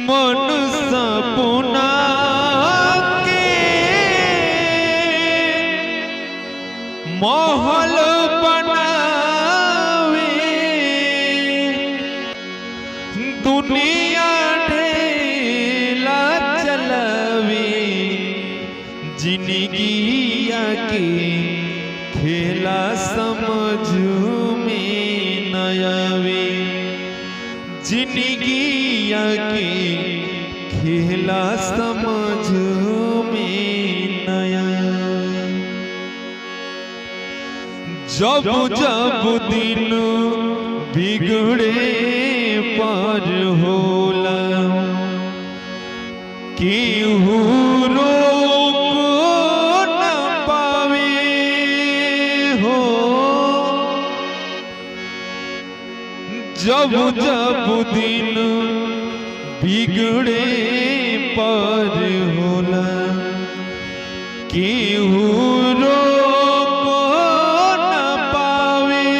मन सपना के महल बनावे, दुनिया ढेला चलावे, जिंदगिया के खेला समझ में न आवे, जिंदगिया के खेला समझ में न आवे। जब जब दिन बिगड़े पर होला, केहू रोक न पावे हो। जब जब दिन बिगड़े पर होला, केहू रोक न पावे।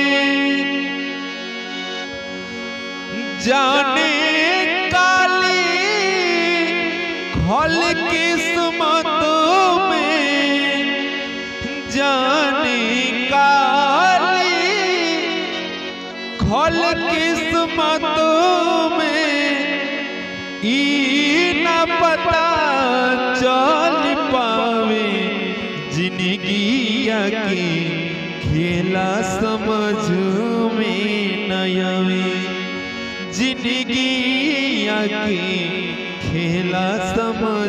जाने काली खल किस्मत में, जाने काली खल किस्मत में, ई न पता चल पावे, जिंदगिया के खेला समझ में न आवे, जिंदगिया के खेला समझ